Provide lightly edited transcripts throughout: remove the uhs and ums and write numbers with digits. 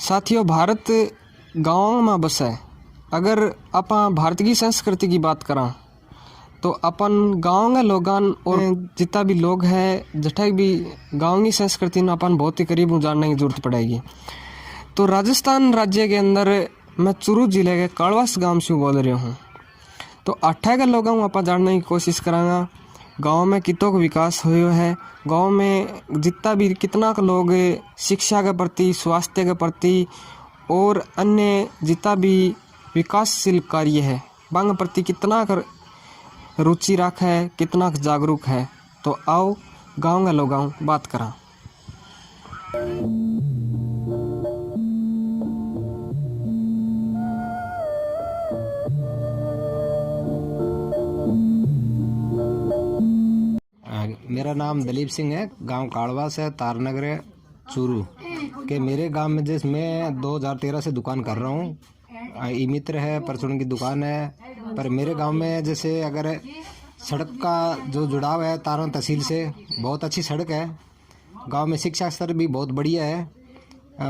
साथियों, भारत गाँव में बसा है। अगर अपन भारत की संस्कृति की बात करा तो अपन गाँव के लोगन और जितना भी लोग हैं जठे भी गाँव की संस्कृति में अपन बहुत ही करीब जानने की जरूरत पड़ेगी। तो राजस्थान राज्य के अंदर मैं चूरू जिले के कालवास गांव से बोल रहा हूँ। तो अट्ठा के लोगों को अपन जानने की कोशिश करांगा गांव में कितों का विकास हुआ है, गांव में जितना भी कितना के लोग शिक्षा के प्रति, स्वास्थ्य के प्रति और अन्य जितना भी विकासशील कार्य है बांग प्रति कितना कर रुचि रख है, कितना जागरूक है। तो आओ गांव के लोगों बात करा। मेरा नाम दलीप सिंह है, गांव कालवास है, तारनगर है, चूरू के। मेरे गांव में जैसे मैं 2013 से दुकान कर रहा हूँ। ई मित्र है, परचून की दुकान है। पर मेरे गांव में जैसे अगर सड़क का जो जुड़ाव है तारण तहसील से, बहुत अच्छी सड़क है। गांव में शिक्षा स्तर भी बहुत बढ़िया है,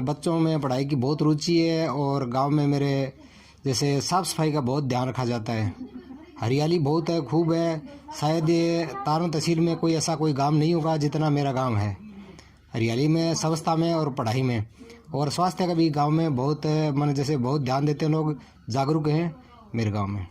बच्चों में पढ़ाई की बहुत रुचि है। और गांव में मेरे जैसे साफ़ सफाई का बहुत ध्यान रखा जाता है, हरियाली बहुत है, खूब है। शायद ये तारण तहसील में कोई ऐसा कोई गांव नहीं होगा जितना मेरा गांव है, हरियाली में, स्वच्छता में और पढ़ाई में। और स्वास्थ्य का भी गांव में बहुत मन जैसे बहुत ध्यान देते हैं लोग, जागरूक हैं मेरे गांव में।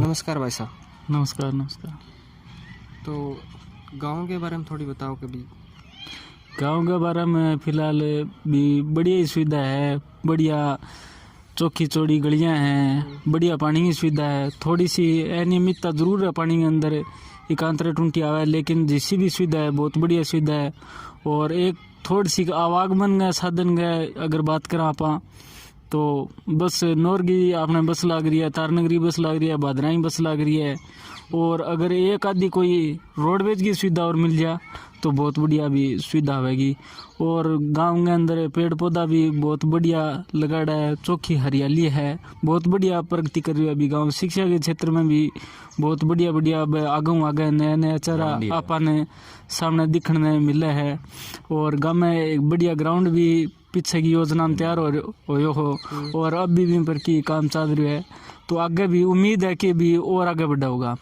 नमस्कार भाई साहब। नमस्कार। नमस्कार। तो गांव के बारे में थोड़ी बताओ कभी। गांव के बारे में फ़िलहाल भी बढ़िया सुविधा है, बढ़िया चौखी चौड़ी गलियां हैं, बढ़िया पानी की सुविधा है। थोड़ी सी अनियमितता ज़रूर है पानी के अंदर, एकांतरे टूंटी आवे, लेकिन जिसकी भी सुविधा है बहुत बढ़िया सुविधा है। और एक थोड़ी सी आवागमन गए साधन गए अगर बात करें आप तो बस नौरगी आपने बस लाग रही है, तारनगरी बस लाग रही है, बादराई बस लाग रही है। और अगर एक आदि कोई रोडवेज की सुविधा और मिल जाए तो बहुत बढ़िया भी सुविधा होगी। और गांव के अंदर पेड़ पौधा भी बहुत बढ़िया लगाड़ा है, चौखी हरियाली है, बहुत बढ़िया प्रगति कर रही है अभी गांव। शिक्षा के क्षेत्र में भी बहुत बढ़िया बढ़िया आगे नया नया चारा आपने सामने दिखने मिले है। और गांव में एक बढ़िया ग्राउंड भी पीछे की योजना में तैयार हो और अब भी पर की काम चल रही है। तो आगे भी उम्मीद है कि भी और आगे बढ़ा होगा।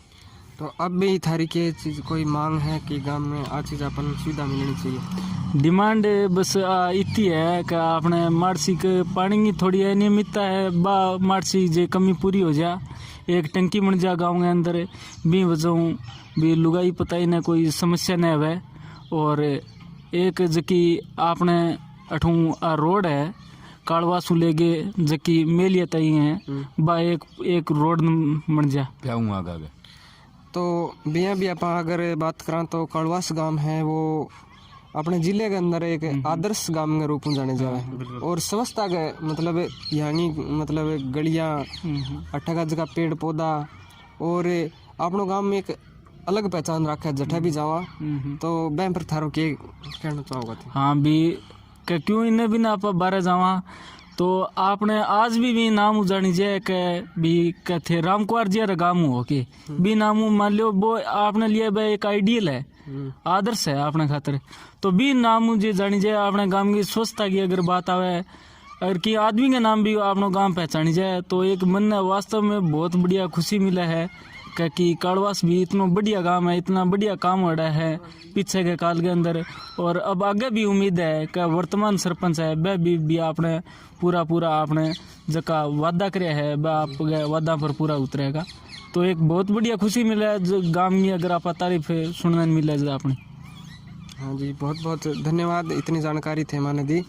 तो अब भी थारी के चीज़ कोई मांग है कि गांव में आ चीज़ अपन सुविधा मिलनी चाहिए? डिमांड बस इतनी है कि आपने मार्सिक पानी की थोड़ी अनियमितता है, बा मार्सिक जे कमी पूरी हो जा, एक टंकी बन जा गाँव के अंदर भी वजह भी लुगाई पताई ने कोई समस्या न है। और एक जकी आपने अठू रोड है कालवासू लेके जकी मेलिया तई है, बा एक रोड बन जा आगे। तो बिया भी आप अगर बात करें तो कालवास गांव है वो अपने जिले के अंदर एक आदर्श गांव के रूप में जाने जाए। और स्वच्छता के मतलब यानी मतलब गलियां, अट्ठा जगह पेड़ पौधा, और अपनों गांव में एक अलग पहचान रखा है। जठा भी जावा तो बैं पर थारो के कहना चाहोगा? हाँ भी क्यों इन्हें भी ना आप बारह जावा तो आपने आज भी नाम उजानी जाए के भी कहते राम कुमार जी गाँव हो के भी नाम मान लो वो आपने लिए भाई एक आइडियल है, आदर्श है आपने खातर। तो भी नाम जी जानी जाए आपने गांव की स्वच्छता की अगर बात आवे, अगर कि आदमी के नाम भी आपनो गांव पहचानी जाए तो एक मन ने वास्तव में बहुत बढ़िया खुशी मिला है कि कालवास भी इतना बढ़िया गांव है, इतना बढ़िया काम हो रहा है पीछे के काल के अंदर। और अब आगे भी उम्मीद है कि वर्तमान सरपंच है वह भी आपने पूरा आपने जका वादा कराया है वह आपके वादा पर पूरा उतरेगा। तो एक बहुत बढ़िया खुशी मिले जो गाँव में अगर आप तारीफ सुनने मिले जो आपने। हाँ जी, बहुत बहुत धन्यवाद, इतनी जानकारी थे मैंने दी।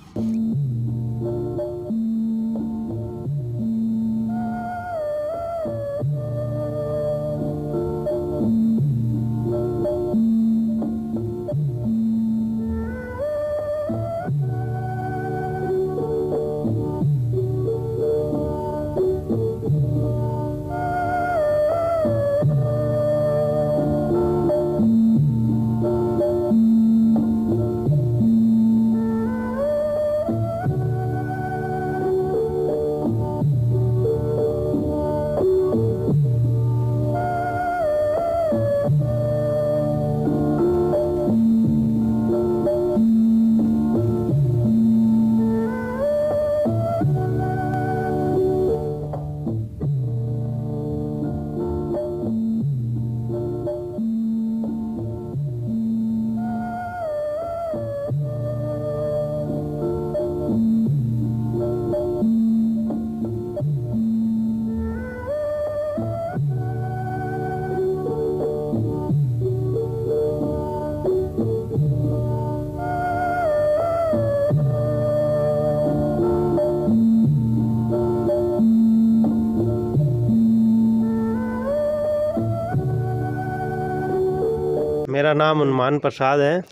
मेरा नाम उन्मान प्रसाद है।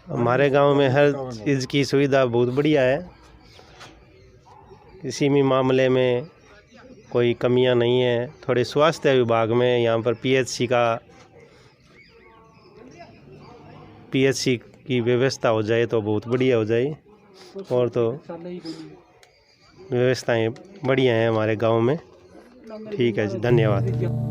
हमारे गांव में हर चीज़ की सुविधा बहुत बढ़िया है, किसी भी मामले में कोई कमियां नहीं है। थोड़े स्वास्थ्य विभाग में यहाँ पर पीएचसी की व्यवस्था हो जाए तो बहुत बढ़िया हो जाए। और तो व्यवस्थाएं बढ़िया हैं हमारे गांव में। ठीक है जी, धन्यवाद।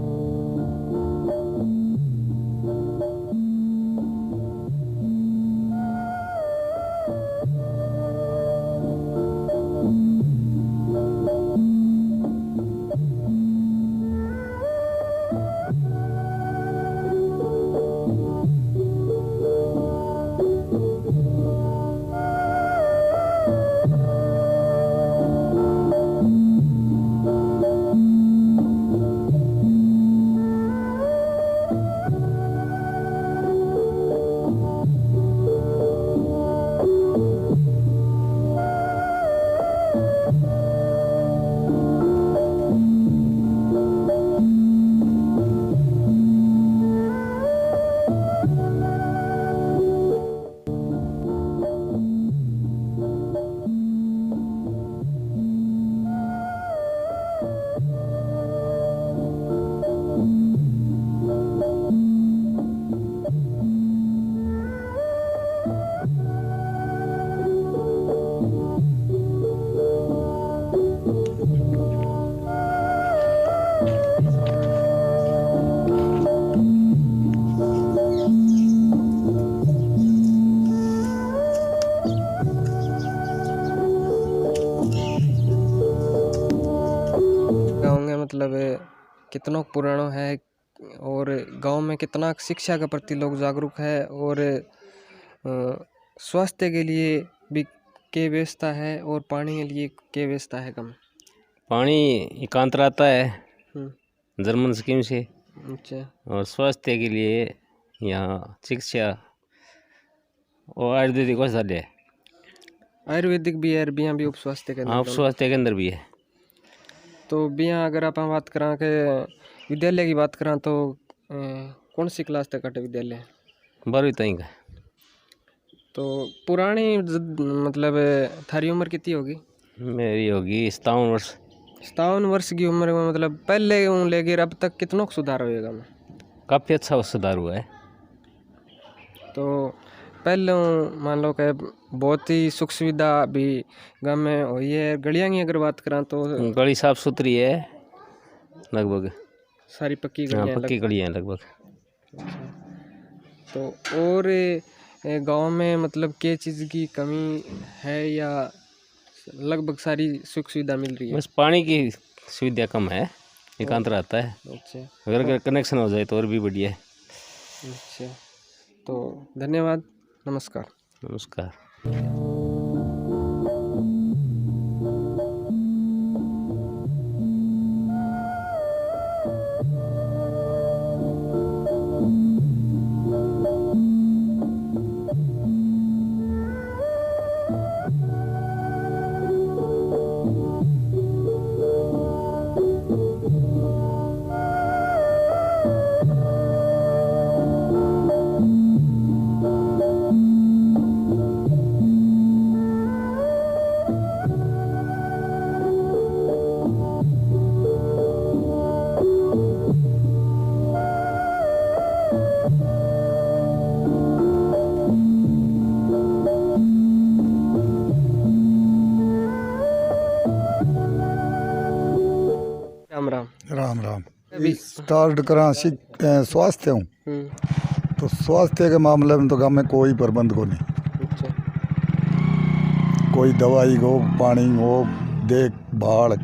मतलब कितना पुराना है और गांव में कितना शिक्षा के प्रति लोग जागरूक है और स्वास्थ्य के लिए भी क्या व्यवस्था है और पानी के लिए क्या व्यवस्था है कम? पानी एकांतर आता है जर्मन स्कीम से। अच्छा। और स्वास्थ्य के लिए यहाँ शिक्षा और आयुर्वेदिक औषधालय है। आयुर्वेदिक भी है, बिया भी उप स्वास्थ्य केंद्र। हाँ, उप स्वास्थ्य केंद्र भी है। तो बिया अगर आप बात करा के विद्यालय की बात करा तो कौन सी क्लास तक का विद्यालय? 12वीं तक का। तो पुरानी मतलब थारी उम्र कितनी होगी? मेरी होगी 57 वर्ष। 57 वर्ष की उम्र में मतलब पहले लेकर अब तक कितना सुधार होएगा? काफ़ी अच्छा सुधार हुआ है। तो पहले मान लो कि बहुत ही सुख सुविधा भी गाँव में हुई है। गलियाँ की अगर बात करा तो गली साफ सुथरी है लगभग, सारी पक्की हाँ गलियाँ पक्की गलियाँ लगभग। तो और गांव में मतलब क्या चीज़ की कमी है या लगभग सारी सुख सुविधा मिल रही है? बस पानी की सुविधा कम है। एकांत रहता है। अच्छा अगर कनेक्शन हो जाए तो और भी बढ़िया है। अच्छा, तो धन्यवाद, नमस्कार। नमस्कार। राम राम। राम राम। अभी स्टार्ट करा स्वास्थ्य हूँ हम्म, तो स्वास्थ्य के मामले में तो गाँव में कोई प्रबंध को नहीं, अच्छा कोई दवाई हो पानी हो देखभाल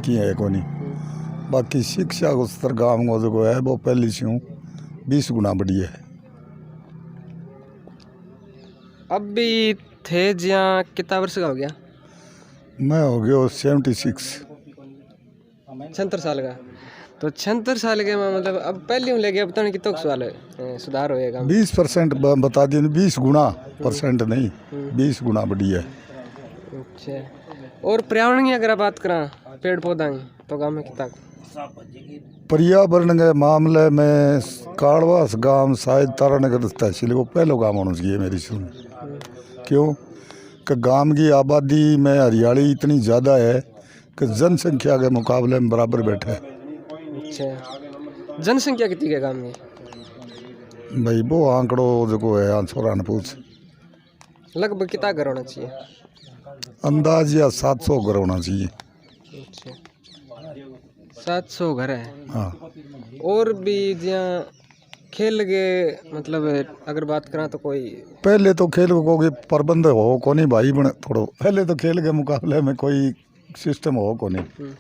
की है को नहीं। बाकी शिक्षा को स्तर गाँव में जो है वो पहले से हूँ 20 गुना बढ़िया है। अब भी थे जहाँ कितना वर्ष का हो गया? मैं हो गया 76। 76 साल का। तो 76 साल के में मतलब अब पहले हूँ लेके अब तक कितना सवाल है सुधार होएगा? 20% बता दिए, 20 गुना परसेंट नहीं, 20 गुना बढ़िया है। अच्छा, और पर्यावरण की अगर आप बात करा पेड़ पौधा की तो गाँव में कितना? पर्यावरण के मामले में काड़वास गांव शायद तारानगर तहसील को पहले गांव होना चाहिए मेरी सुन। क्यों कि गांव की आबादी में हरियाली इतनी ज़्यादा है कि जनसंख्या के मुकाबले में बराबर बैठा है। अच्छा, जनसंख्या कितनी है गाँव में? भाई वो आंकड़ो जो है आंसर न पूछ, लगभग कितना घर होना चाहिए? अंदाज या 700 घर होना चाहिए। अच्छा, 700 घर है। हाँ, और भी जहाँ खेल के मतलब अगर बात करा तो कोई पहले तो खेल को कोई प्रबंध हो को नहीं भाई बने थोड़ो, पहले तो खेल के मुकाबले में कोई सिस्टम हो को नहीं।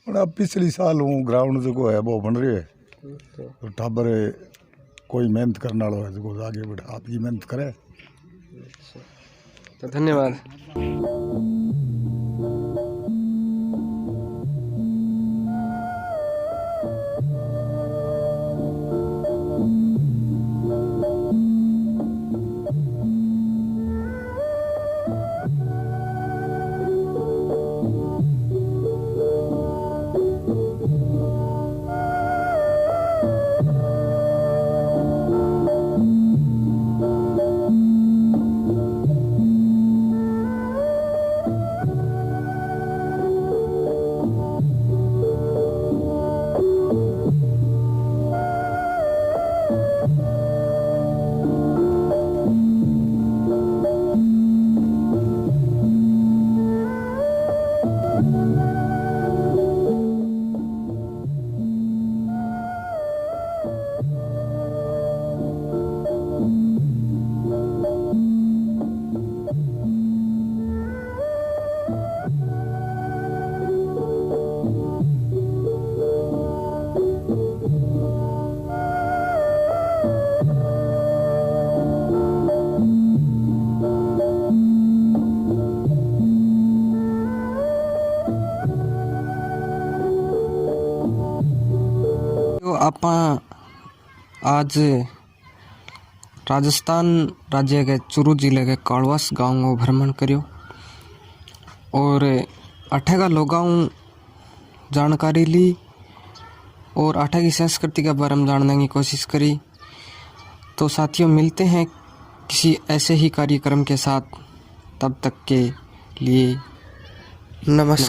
और अब पिछली साल हूँ ग्राउंड जो है वो बन रही है तो टाबर कोई मेहनत करने वाला है जो आगे बढ़े, आपकी मेहनत करे। तो धन्यवाद। तो ਆਪਾਂ आज राजस्थान राज्य के चूरू जिले के काड़वास गांव को भ्रमण करियो और अठे का लोगां जानकारी ली और अठे की संस्कृति के बारे में जानने की कोशिश करी। तो साथियों मिलते हैं किसी ऐसे ही कार्यक्रम के साथ, तब तक के लिए नमस्कार।